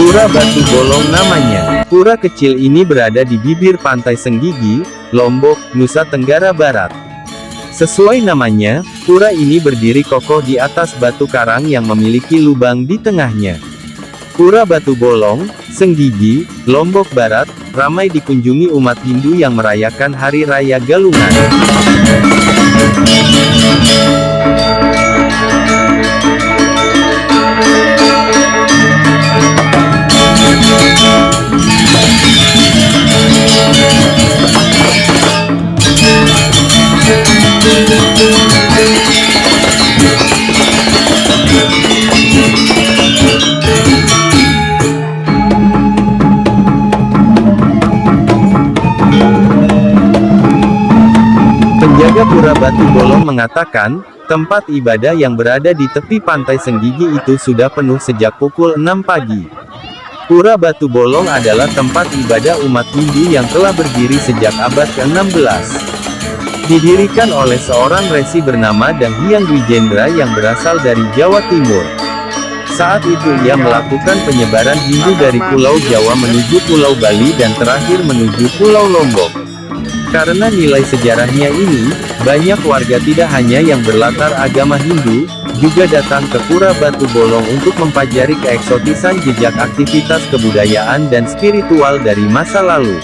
Pura Batu Bolong namanya. Pura kecil ini berada di bibir pantai Senggigi, Lombok, Nusa Tenggara Barat. Sesuai namanya, pura ini berdiri kokoh di atas batu karang yang memiliki lubang di tengahnya. Pura Batu Bolong, Senggigi, Lombok Barat, ramai dikunjungi umat Hindu yang merayakan Hari Raya Galungan. Penjaga Pura Batu Bolong mengatakan, tempat ibadah yang berada di tepi pantai Senggigi itu sudah penuh sejak pukul 6 pagi. Pura Batu Bolong adalah tempat ibadah umat Hindu yang telah berdiri sejak abad ke-16. Didirikan oleh seorang resi bernama Dang Hyang Dwijendra yang berasal dari Jawa Timur. Saat itu ia melakukan penyebaran Hindu dari Pulau Jawa menuju Pulau Bali dan terakhir menuju Pulau Lombok. Karena nilai sejarahnya ini, banyak warga tidak hanya yang berlatar agama Hindu, juga datang ke Pura Batu Bolong untuk mempelajari keeksotisan jejak aktivitas kebudayaan dan spiritual dari masa lalu.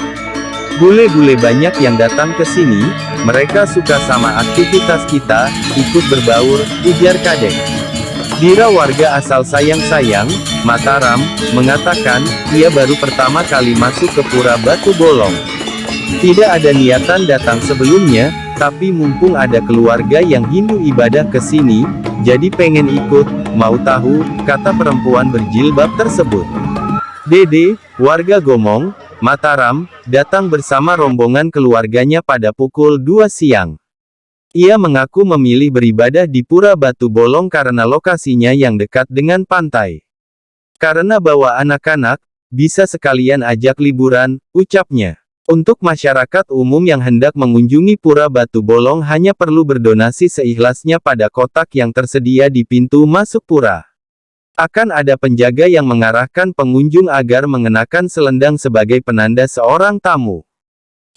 Bule-bule banyak yang datang ke sini, mereka suka sama aktivitas kita, ikut berbaur, ujar Kadek. Dira warga asal Sayang-Sayang, Mataram, mengatakan, ia baru pertama kali masuk ke Pura Batu Bolong. Tidak ada niatan datang sebelumnya, tapi mumpung ada keluarga yang Hindu ibadah ke sini, jadi pengen ikut, mau tahu, kata perempuan berjilbab tersebut. Dede, warga Gomong, Mataram, datang bersama rombongan keluarganya pada pukul 2 siang. Ia mengaku memilih beribadah di Pura Batu Bolong karena lokasinya yang dekat dengan pantai. Karena bawa anak-anak, bisa sekalian ajak liburan, ucapnya. Untuk masyarakat umum yang hendak mengunjungi Pura Batu Bolong hanya perlu berdonasi seikhlasnya pada kotak yang tersedia di pintu masuk pura. Akan ada penjaga yang mengarahkan pengunjung agar mengenakan selendang sebagai penanda seorang tamu.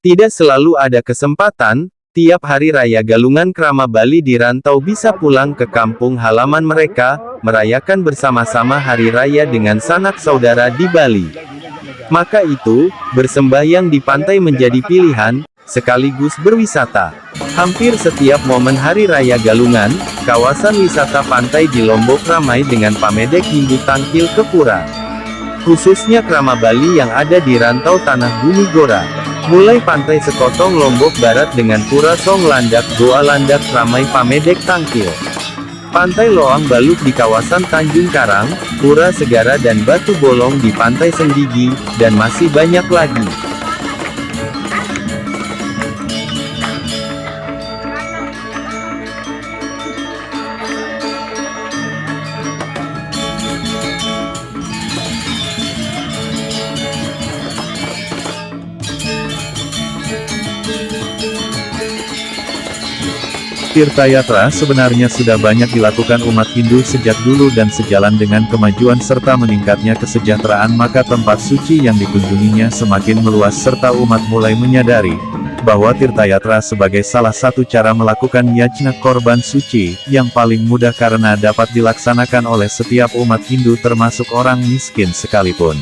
Tidak selalu ada kesempatan, tiap hari raya Galungan Krama Bali di rantau bisa pulang ke kampung halaman mereka, merayakan bersama-sama hari raya dengan sanak saudara di Bali. Maka itu, bersembahyang di pantai menjadi pilihan, sekaligus berwisata. Hampir setiap momen Hari Raya Galungan, kawasan wisata pantai di Lombok ramai dengan pamedek Hindu tangkil ke pura. Khususnya Krama Bali yang ada di rantau Tanah Bumi Gora. Mulai pantai Sekotong Lombok Barat dengan Pura Song Landak Goa Landak ramai pamedek tangkil. Pantai Loang Baluk di kawasan Tanjung Karang, Pura Segara dan Batu Bolong di pantai Senggigi, dan masih banyak lagi. Tirtayatra sebenarnya sudah banyak dilakukan umat Hindu sejak dulu dan sejalan dengan kemajuan serta meningkatnya kesejahteraan maka tempat suci yang dikunjunginya semakin meluas serta umat mulai menyadari bahwa Tirtayatra sebagai salah satu cara melakukan yajna korban suci yang paling mudah karena dapat dilaksanakan oleh setiap umat Hindu termasuk orang miskin sekalipun.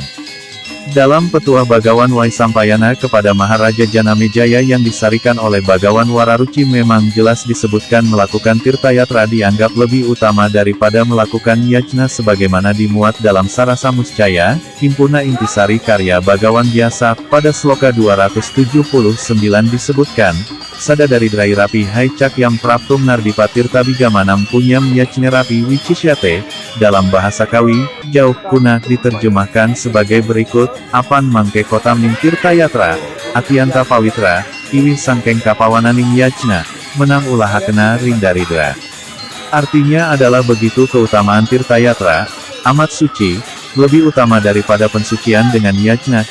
Dalam petuah Bagawan Waisampayana kepada Maharaja Janamejaya yang disarikan oleh Bagawan Wararuci memang jelas disebutkan melakukan Tirtayatra dianggap lebih utama daripada melakukan yajna sebagaimana dimuat dalam Sarasa Muscaya, Himpuna Intisari karya Bagawan Biasa, pada sloka 279 disebutkan, Sadadari Drairapi Haicak yang Praptum Nardipa Tirta Bigamanam Punyam Yajnerapi Wicishyate, dalam bahasa Kawi, jauh kuna diterjemahkan sebagai berikut, Apan mangke kotamning Tirtayatra, Atianta Pawitra, Iwi sangkeng kapawananing yajna, menang ulaha kena rindaridra. Artinya adalah begitu keutamaan Tirtayatra, amat suci, lebih utama daripada pensucian dengan yajna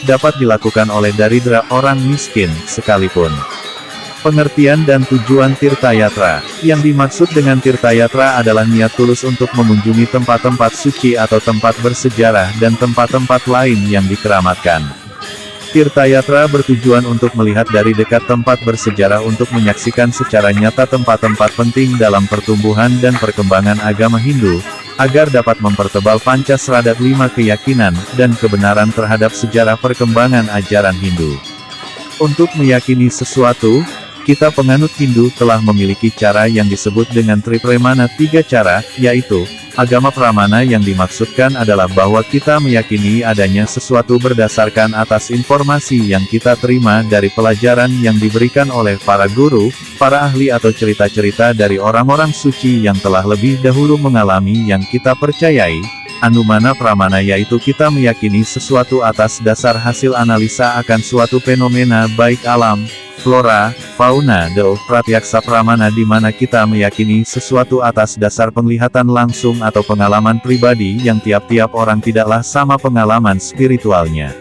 dapat dilakukan oleh daridra orang miskin sekalipun. Pengertian dan tujuan Tirtayatra. Yang dimaksud dengan Tirtayatra adalah niat tulus untuk mengunjungi tempat-tempat suci atau tempat bersejarah dan tempat-tempat lain yang dikeramatkan. Tirtayatra bertujuan untuk melihat dari dekat tempat bersejarah untuk menyaksikan secara nyata tempat-tempat penting dalam pertumbuhan dan perkembangan agama Hindu, agar dapat mempertebal Pancasradat 5 keyakinan dan kebenaran terhadap sejarah perkembangan ajaran Hindu. Untuk meyakini sesuatu, kita penganut Hindu telah memiliki cara yang disebut dengan Tripramana, 3 cara, yaitu, agama Pramana yang dimaksudkan adalah bahwa kita meyakini adanya sesuatu berdasarkan atas informasi yang kita terima dari pelajaran yang diberikan oleh para guru, para ahli atau cerita-cerita dari orang-orang suci yang telah lebih dahulu mengalami yang kita percayai. Anumana Pramana yaitu kita meyakini sesuatu atas dasar hasil analisa akan suatu fenomena baik alam, flora, fauna, Pratyaksa Pramana di mana kita meyakini sesuatu atas dasar penglihatan langsung atau pengalaman pribadi yang tiap-tiap orang tidaklah sama pengalaman spiritualnya.